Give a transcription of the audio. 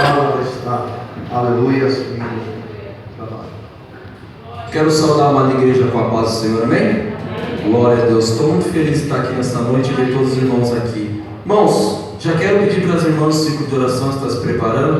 palavra está, aleluia, subindo. Quero saudar a amada igreja com a paz do Senhor, amém? Glória a Deus, estou muito feliz de estar aqui nessa noite e ver todos os irmãos aqui. Irmãos, já quero pedir para as irmãs do ciclo de oração estar se preparando.